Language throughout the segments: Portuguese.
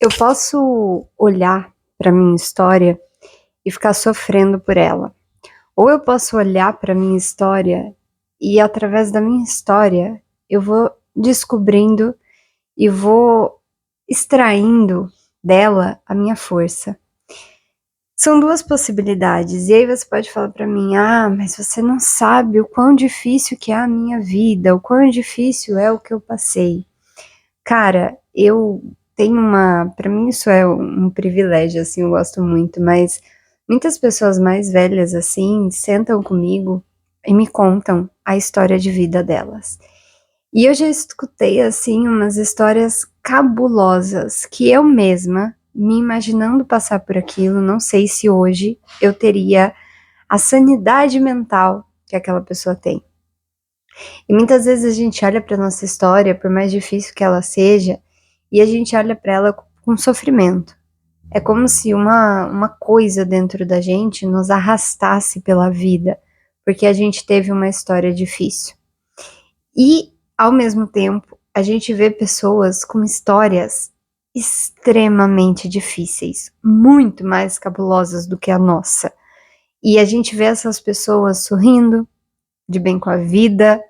Eu posso olhar para minha história e ficar sofrendo por ela. Ou eu posso olhar para minha história e através da minha história eu vou descobrindo e vou extraindo dela a minha força. São duas possibilidades. E aí você pode falar para mim: "Ah, mas você não sabe o quão difícil que é a minha vida, o quão difícil é o que eu passei". Cara, eu tenho para mim isso é um privilégio, assim, eu gosto muito, mas muitas pessoas mais velhas, assim, sentam comigo e me contam a história de vida delas. E eu já escutei, assim, umas histórias cabulosas que eu mesma, me imaginando passar por aquilo, não sei se hoje eu teria a sanidade mental que aquela pessoa tem. E muitas vezes a gente olha para nossa história, por mais difícil que ela seja, e a gente olha para ela com sofrimento. É como se uma coisa dentro da gente nos arrastasse pela vida, porque a gente teve uma história difícil. E, ao mesmo tempo, a gente vê pessoas com histórias extremamente difíceis, muito mais cabulosas do que a nossa. E a gente vê essas pessoas sorrindo, de bem com a vida,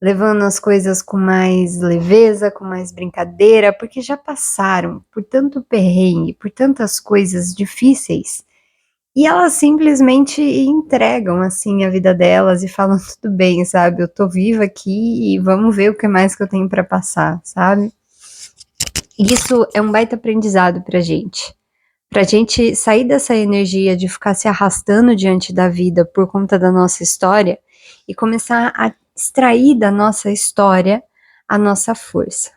levando as coisas com mais leveza, com mais brincadeira, porque já passaram por tanto perrengue, por tantas coisas difíceis, e elas simplesmente entregam, assim, a vida delas e falam: "Tudo bem, sabe, eu tô viva aqui e vamos ver o que mais que eu tenho pra passar", sabe. E isso é um baita aprendizado pra gente sair dessa energia de ficar se arrastando diante da vida por conta da nossa história e começar a extrair da nossa história a nossa força.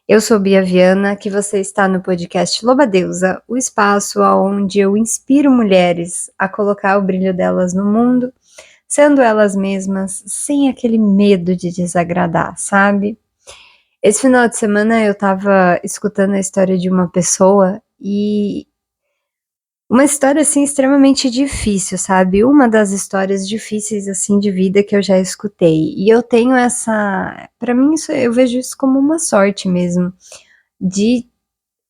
Eu sou Bia Viana, que você está no podcast Loba-Deusa, o espaço onde eu inspiro mulheres a colocar o brilho delas no mundo, sendo elas mesmas, sem aquele medo de desagradar, sabe? Esse final de semana eu tava escutando a história de uma pessoa e uma história, assim, extremamente difícil, sabe, uma das histórias difíceis, assim, de vida que eu já escutei. E eu tenho pra mim isso eu vejo isso como uma sorte mesmo, de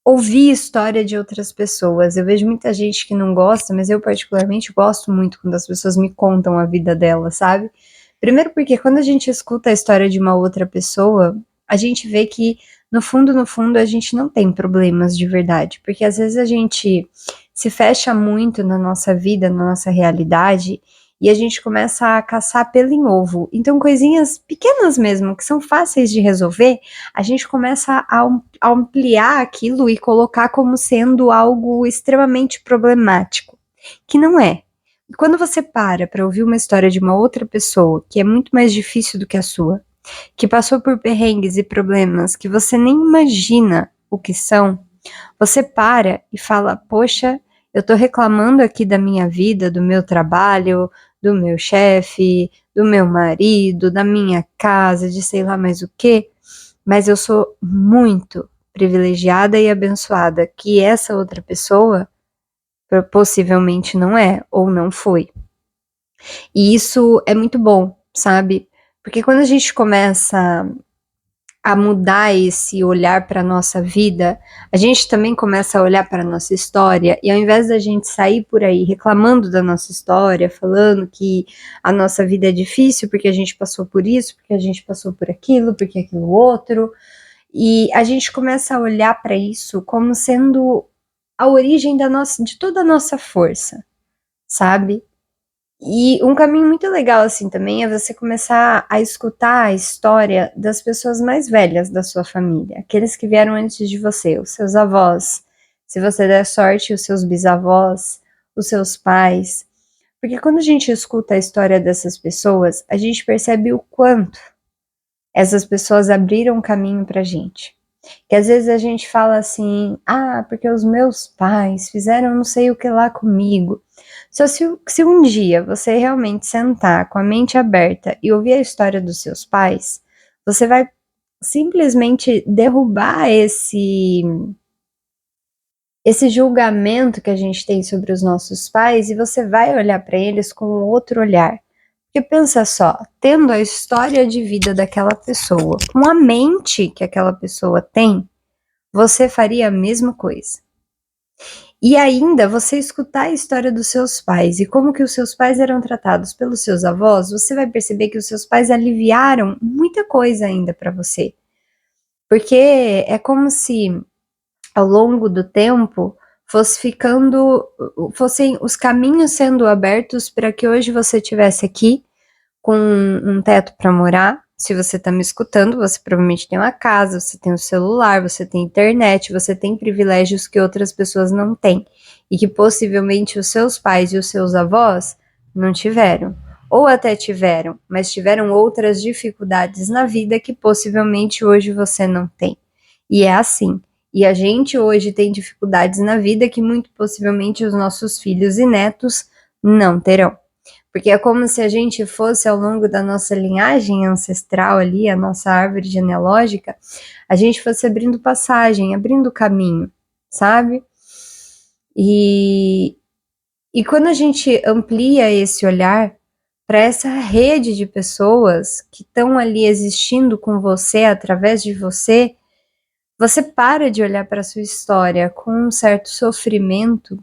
ouvir história de outras pessoas. Eu vejo muita gente que não gosta, mas eu particularmente gosto muito quando as pessoas me contam a vida delas, sabe. Primeiro porque quando a gente escuta a história de uma outra pessoa, a gente vê que no fundo, a gente não tem problemas de verdade, porque às vezes a gente se fecha muito na nossa vida, na nossa realidade, e a gente começa a caçar pelo em ovo. Então coisinhas pequenas mesmo, que são fáceis de resolver, a gente começa a ampliar aquilo e colocar como sendo algo extremamente problemático, que não é. E quando você para ouvir uma história de uma outra pessoa, que é muito mais difícil do que a sua, que passou por perrengues e problemas que você nem imagina o que são, você para e fala: "Poxa, eu tô reclamando aqui da minha vida, do meu trabalho, do meu chefe, do meu marido, da minha casa, de sei lá mais o quê, mas eu sou muito privilegiada e abençoada que essa outra pessoa possivelmente não é ou não foi". E isso é muito bom, sabe? Porque quando a gente começa a mudar esse olhar para nossa vida, a gente também começa a olhar para nossa história e ao invés da gente sair por aí reclamando da nossa história, falando que a nossa vida é difícil porque a gente passou por isso, porque a gente passou por aquilo, porque aquilo outro, e a gente começa a olhar para isso como sendo a origem de toda a nossa força, sabe? E um caminho muito legal, assim, também é você começar a escutar a história das pessoas mais velhas da sua família, aqueles que vieram antes de você, os seus avós, se você der sorte, os seus bisavós, os seus pais. Porque quando a gente escuta a história dessas pessoas, a gente percebe o quanto essas pessoas abriram caminho pra gente. Que às vezes a gente fala assim: "Ah, porque os meus pais fizeram não sei o que lá comigo". Só se um dia você realmente sentar com a mente aberta e ouvir a história dos seus pais, você vai simplesmente derrubar esse julgamento que a gente tem sobre os nossos pais e você vai olhar para eles com outro olhar. Porque pensa só, tendo a história de vida daquela pessoa, com a mente que aquela pessoa tem, você faria a mesma coisa. E ainda você escutar a história dos seus pais e como que os seus pais eram tratados pelos seus avós, você vai perceber que os seus pais aliviaram muita coisa ainda para você. Porque é como se ao longo do tempo fossem os caminhos sendo abertos para que hoje você estivesse aqui com um teto para morar. Se você está me escutando, você provavelmente tem uma casa, você tem um celular, você tem internet, você tem privilégios que outras pessoas não têm e que possivelmente os seus pais e os seus avós não tiveram. Ou até tiveram, mas tiveram outras dificuldades na vida que possivelmente hoje você não tem. E é assim. E a gente hoje tem dificuldades na vida que muito possivelmente os nossos filhos e netos não terão. Porque é como se a gente fosse, ao longo da nossa linhagem ancestral ali, a nossa árvore genealógica, a gente fosse abrindo passagem, abrindo caminho, sabe? E quando a gente amplia esse olhar para essa rede de pessoas que estão ali existindo com você, através de você, você para de olhar para a sua história com um certo sofrimento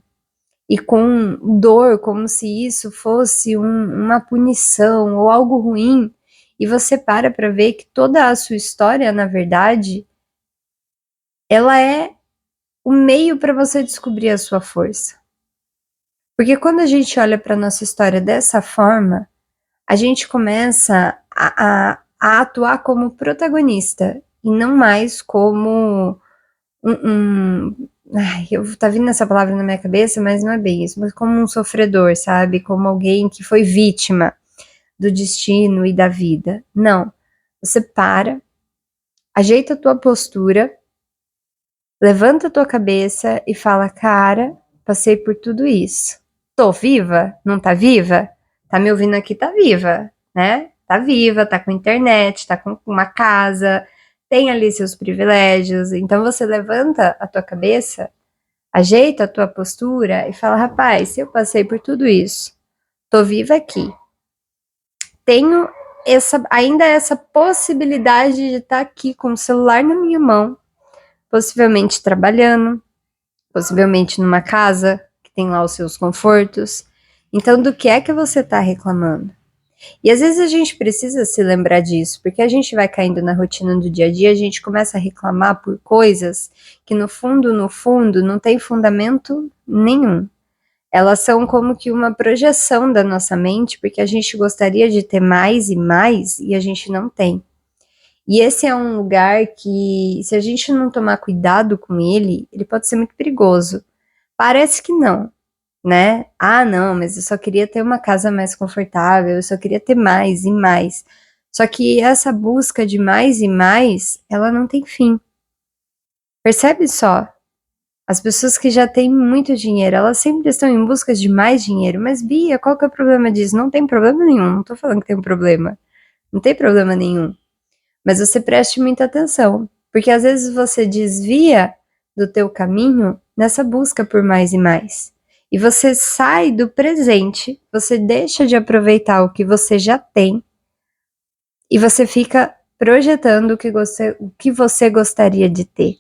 e com dor, como se isso fosse uma punição ou algo ruim, e você para ver que toda a sua história, na verdade, ela é o meio para você descobrir a sua força. Porque quando a gente olha para nossa história dessa forma, a gente começa a atuar como protagonista e não mais como tá vindo essa palavra na minha cabeça, mas não é bem isso, mas como um sofredor, sabe? Como alguém que foi vítima do destino e da vida. Não. Você para, ajeita a tua postura, levanta a tua cabeça e fala, cara, passei por tudo isso. Tô viva? Não tá viva? Tá me ouvindo aqui, tá viva, né? Tá viva, tá com internet, tá com uma casa, tem ali seus privilégios. Então você levanta a tua cabeça, ajeita a tua postura e fala, rapaz, se eu passei por tudo isso, tô viva aqui. Tenho ainda essa possibilidade de estar aqui com o celular na minha mão, possivelmente trabalhando, possivelmente numa casa que tem lá os seus confortos. Então, do que é que você está reclamando? E às vezes a gente precisa se lembrar disso, porque a gente vai caindo na rotina do dia a dia, a gente começa a reclamar por coisas que no fundo, não tem fundamento nenhum. Elas são como que uma projeção da nossa mente, porque a gente gostaria de ter mais e a gente não tem. E esse é um lugar que, se a gente não tomar cuidado com ele, ele pode ser muito perigoso. Parece que não, né? Ah, não, mas eu só queria ter uma casa mais confortável, eu só queria ter mais e mais. Só que essa busca de mais e mais, ela não tem fim. Percebe só? As pessoas que já têm muito dinheiro, elas sempre estão em busca de mais dinheiro. Mas, Bia, qual que é o problema disso? Não tem problema nenhum, não tô falando que tem um problema. Não tem problema nenhum. Mas você preste muita atenção, porque às vezes você desvia do teu caminho nessa busca por mais e mais. E você sai do presente, você deixa de aproveitar o que você já tem e você fica projetando o que você gostaria de ter.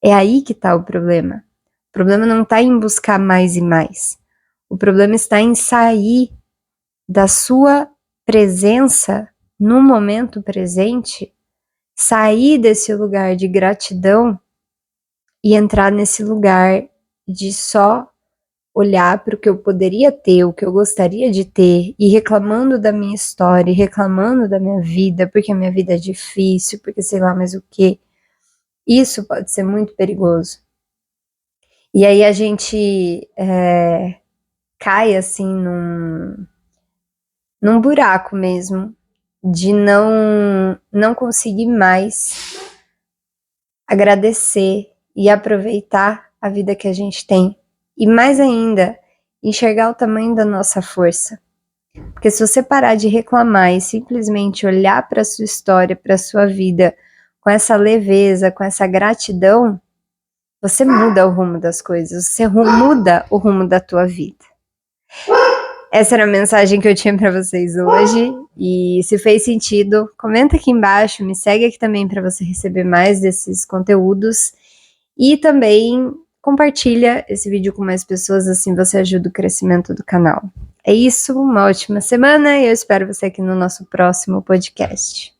É aí que está o problema. O problema não está em buscar mais e mais. O problema está em sair da sua presença no momento presente, sair desse lugar de gratidão e entrar nesse lugar de só olhar para o que eu poderia ter, o que eu gostaria de ter, e reclamando da minha história, e reclamando da minha vida, porque a minha vida é difícil, porque sei lá mais o que. Isso pode ser muito perigoso. E aí a gente cai assim num buraco mesmo, de não conseguir mais agradecer e aproveitar a vida que a gente tem. E mais ainda, enxergar o tamanho da nossa força. Porque se você parar de reclamar e simplesmente olhar para a sua história, para a sua vida, com essa leveza, com essa gratidão, você muda o rumo das coisas, você muda o rumo da tua vida. Essa era a mensagem que eu tinha para vocês hoje, e se fez sentido, comenta aqui embaixo, me segue aqui também para você receber mais desses conteúdos, E também compartilha esse vídeo com mais pessoas, assim você ajuda o crescimento do canal. É isso, uma ótima semana e eu espero você aqui no nosso próximo podcast.